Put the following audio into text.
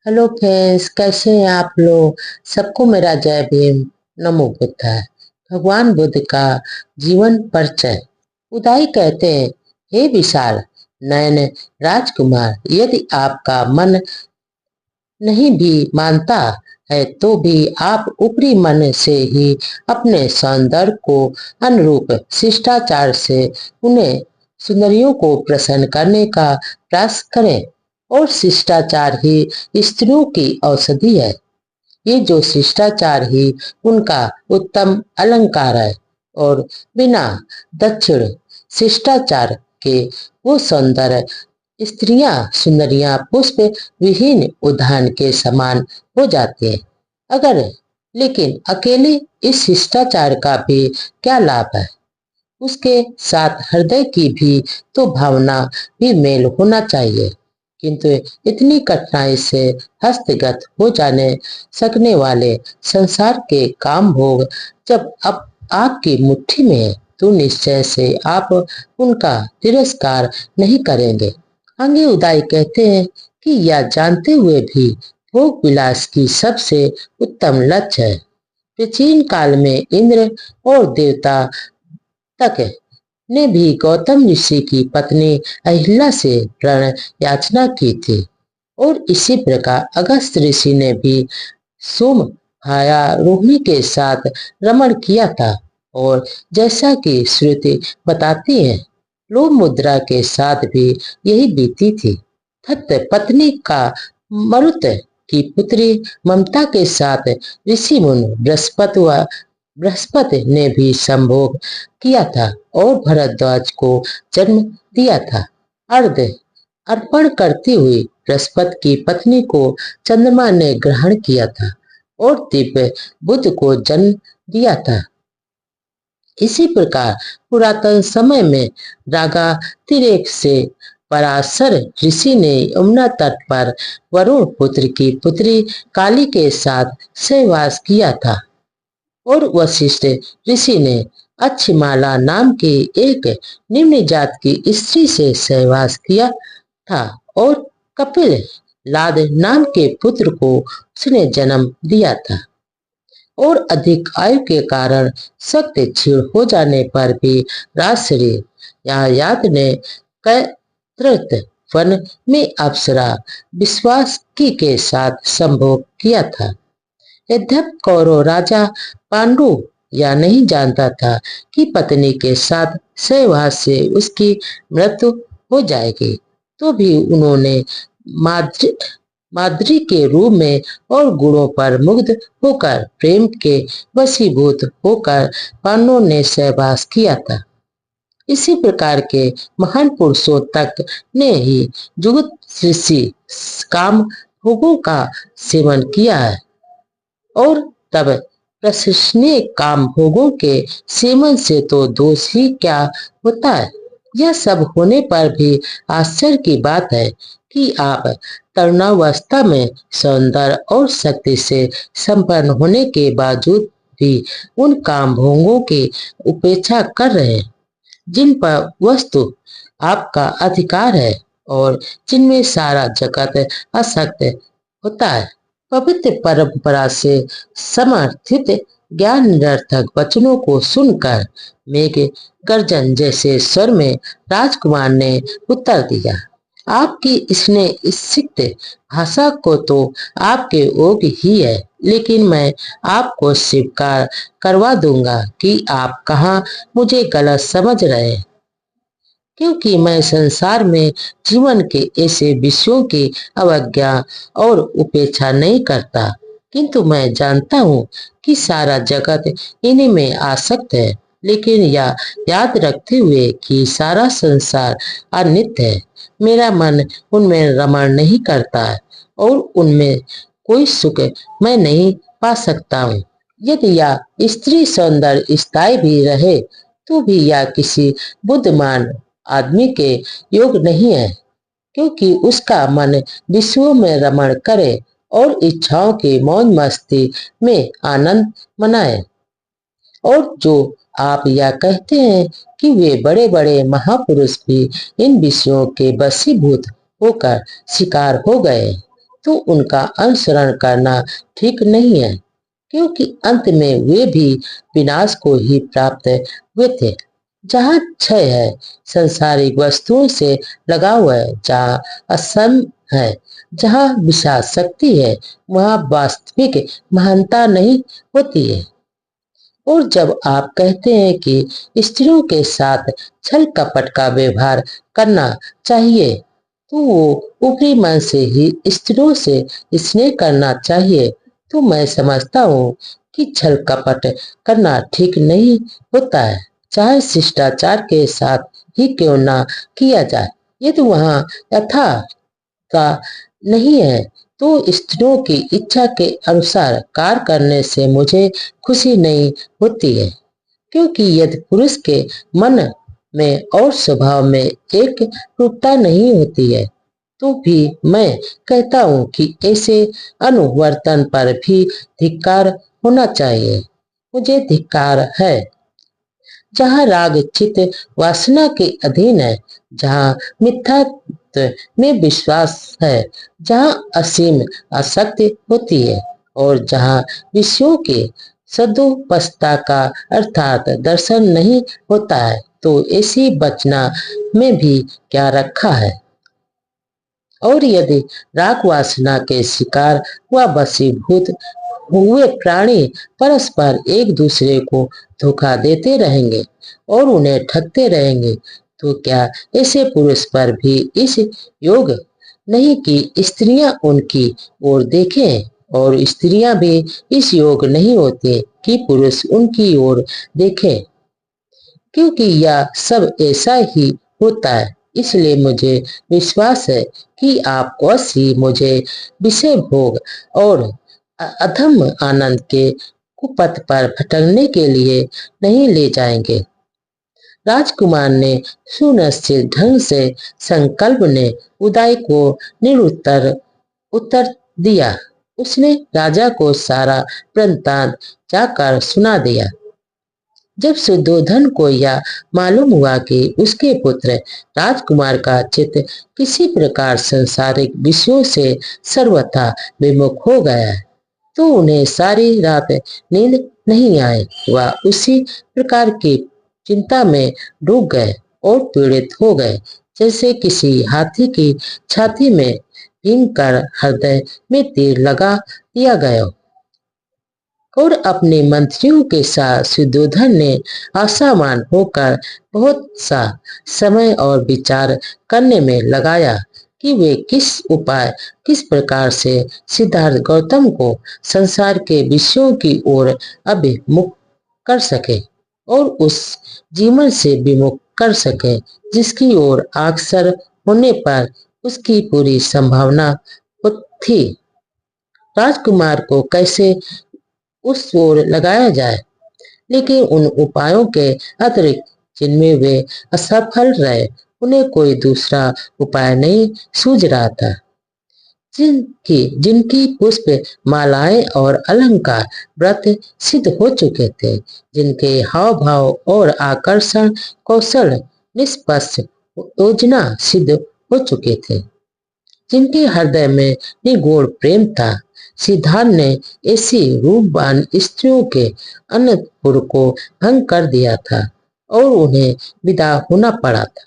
Hello friends, कैसे हैं आप लोग। सबको मेरा जय भीम। नमो बुद्धाय। भगवान बुद्ध का जीवन परिचय। उदाई कहते हैं, हे विशाल नयन राजकुमार, यदि आपका मन नहीं भी मानता है तो भी आप ऊपरी मन से ही अपने सौंदर्य को अनुरूप शिष्टाचार से उन्हें सुंदरियों को प्रसन्न करने का प्रयास करें। और शिष्टाचार ही स्त्रियों की औषधि है। ये जो शिष्टाचार ही उनका उत्तम अलंकार है। और बिना दक्षिण शिष्टाचार के वो सौंदर्य स्त्रियां सुंदरियां पुष्प विहीन उद्यान के समान हो जाती हैं। अगर लेकिन अकेले इस शिष्टाचार का भी क्या लाभ है। उसके साथ हृदय की भी तो भावना भी मेल होना चाहिए। किंतु इतनी कठिनाई से हस्तगत हो जाने सकने वाले संसार के काम भोग जब अब आपकी मुट्ठी में है तो निश्चय से आप उनका तिरस्कार नहीं करेंगे। आगे उदाई कहते हैं कि यह जानते हुए भी भोग विलास की सबसे उत्तम लक्ष्य है। प्राचीन काल में इंद्र और देवता तक ने भी गौतम ऋषि की पत्नी अहिल्या से प्रण याचना की थी। और इसी प्रकार अगस्त ऋषि ने भी सोम भाया रोहिणी के साथ रमण किया था। और जैसा कि श्रुति बताती है, लोभ मुद्रा के साथ भी यही बीती थी। तत् पत्नी का मरुत की पुत्री ममता के साथ ऋषि मुनि बृहस्पति ने भी संभोग किया था और भरद्वाज को जन्म दिया था। अर्ध अर्पण करती हुई बृहस्पति की पत्नी को चंद्रमा ने ग्रहण किया था और दिव्य बुद्ध को जन्म दिया था। इसी प्रकार पुरातन समय में रागा तिरेक से पराशर ऋषि ने यमुना तट पर वरुण पुत्र की पुत्री काली के साथ सहवास किया था। और वशिष्ठ ऋषि ने अच्छमाला नाम की एक निम्न जात की स्त्री से सहवास किया था। और कपिल लाद नाम के पुत्र को उसने जन्म दिया था। और अधिक आयु के कारण सख्त क्षीण हो जाने पर भी राजश्री यायाद ने कैत्रत वन में अप्सरा विश्वास की के साथ संभोग किया था। यद्यप कौरव राजा पांडु यह नहीं जानता था कि पत्नी के साथ सहवास से उसकी मृत्यु हो जाएगी, तो भी उन्होंने माद्री माद्री के रूप में और गुणों पर मुग्ध होकर प्रेम के वशीभूत होकर पांडवों ने सहवास किया था। इसी प्रकार के महान पुरुषों तक ने ही जुगत ऋषि काम भोगों का सेवन किया है। और तब प्रशंसनीय काम भोगों के सेवन से तो दोष ही क्या होता है। यह सब होने पर भी आश्चर्य की बात है कि आप तरुणावस्था में सौंदर्य और शक्ति से संपन्न होने के बावजूद भी उन काम भोगों की उपेक्षा कर रहे हैं जिन पर वस्तु आपका अधिकार है और जिनमें सारा जगत आसक्त होता है। पवित्र परंपरा से समर्थित ज्ञान निरर्थक वचनों को सुनकर मेघ गर्जन जैसे स्वर में राजकुमार ने उत्तर दिया, आपकी स्नेह भाषा को तो आपके ओग ही है, लेकिन मैं आपको स्वीकार करवा दूंगा कि आप कहाँ मुझे गलत समझ रहे हैं। क्योंकि मैं संसार में जीवन के ऐसे विषयों की अवज्ञा और उपेक्षा नहीं करता, किंतु मैं जानता हूँ कि सारा जगत इन्हीं में आसक्त है। लेकिन यह याद रखते हुए कि सारा संसार अनित्य है, मेरा मन उनमें रमण नहीं करता है और उनमें कोई सुख मैं नहीं पा सकता हूँ। यदि यह स्त्री सौंदर्य स्थायी भी रहे तो भी यह किसी बुद्धिमान आदमी के योग नहीं है, क्योंकि उसका मन विषयों में रमण करे और इच्छाओं की मौज मस्ती में आनंद मनाए। और जो आप यह कहते हैं कि वे बड़े बड़े महापुरुष भी इन विषयों के वशीभूत होकर शिकार हो गए, तो उनका अनुसरण करना ठीक नहीं है, क्योंकि अंत में वे भी विनाश को ही प्राप्त हुए थे। जहाँ क्षय है, संसारिक वस्तुओं से लगाव है, जहाँ असम है, जहाँ विशाल शक्ति है, वहाँ वास्तविक महानता नहीं होती है। और जब आप कहते हैं कि स्त्रियों के साथ छल कपट का व्यवहार करना चाहिए, तो वो ऊपरी मन से ही स्त्रियों से स्नेह करना चाहिए, तो मैं समझता हूँ कि छल कपट करना ठीक नहीं होता है, चाहे शिष्टाचार के साथ ही क्यों ना किया जाए। ये तो वहाँ यथा का नहीं है, तो स्त्रियों की इच्छा के अनुसार कार्य करने से मुझे खुशी नहीं होती है, क्योंकि यदि पुरुष के मन में और स्वभाव में एक रूपता नहीं होती है, तो भी मैं कहता हूँ कि ऐसे अनुवर्तन पर भी धिक्कार होना चाहिए। मुझे धिक्कार है जहाँ राग चित वासना के अधीन है, जहाँ मिथ्यात्व में विश्वास है, जहाँ असीम आसक्ति होती है, और जहाँ विषयों के सदुपस्था का अर्थात दर्शन नहीं होता है, तो ऐसी बचना में भी क्या रखा है। और यदि राग वासना के शिकार व वशीभूत हुए प्राणी परस्पर एक दूसरे को धोखा देते रहेंगे और उन्हें ठगते रहेंगे, तो क्या ऐसे पुरुष पर भी इस योग नहीं कि स्त्रियां उनकी ओर देखें, और स्त्रियां भी इस योग नहीं होते कि पुरुष उनकी ओर देखें, क्योंकि यह सब ऐसा ही होता है। इसलिए मुझे विश्वास है कि आप अवश्य ही मुझे विषय भोग और अधम आनंद के कुपथ पर भटकने के लिए नहीं ले जाएंगे। राजकुमार ने सुनिश्चित ढंग से संकल्प ने उदय को निरुत्तर उत्तर दिया। उसने राजा को सारा वृत्तांत जाकर सुना दिया। जब सुद्धोधन को यह मालूम हुआ कि उसके पुत्र राजकुमार का चित्त किसी प्रकार सांसारिक विषयों से सर्वथा विमुख हो गया है, तो उन्हें सारी रात नींद नहीं आई। वह उसी प्रकार की चिंता में डूब गए और पीड़ित हो गए, जैसे किसी हाथी की छाती में भींग कर हृदय में तीर लगा दिया गया। और अपने मंत्रियों के साथ सुद्धोधन ने असामान होकर बहुत सा समय और विचार करने में लगाया कि वे किस प्रकार से सिद्धार्थ गौतम को संसार के विषयों की ओर अभिमुख कर सके और उस जीवन से विमुख कर सके जिसकी ओर अग्रसर होने पर उसकी पूरी संभावना थी। राजकुमार को कैसे उस ओर लगाया जाए, लेकिन उन उपायों के अतिरिक्त जिनमें वे असफल रहे, उन्हें कोई दूसरा उपाय नहीं सूझ रहा था। जिनकी पुष्प मालाएं और अलंकार व्रत सिद्ध हो चुके थे, जिनके हाव भाव और आकर्षण कौशल निष्पक्ष योजना सिद्ध हो चुके थे, जिनके हृदय में निगूढ़ प्रेम था, सिद्धार्थ ने ऐसी रूपवान स्त्रियों के अनंतपुर को भंग कर दिया था और उन्हें विदा होना पड़ा था।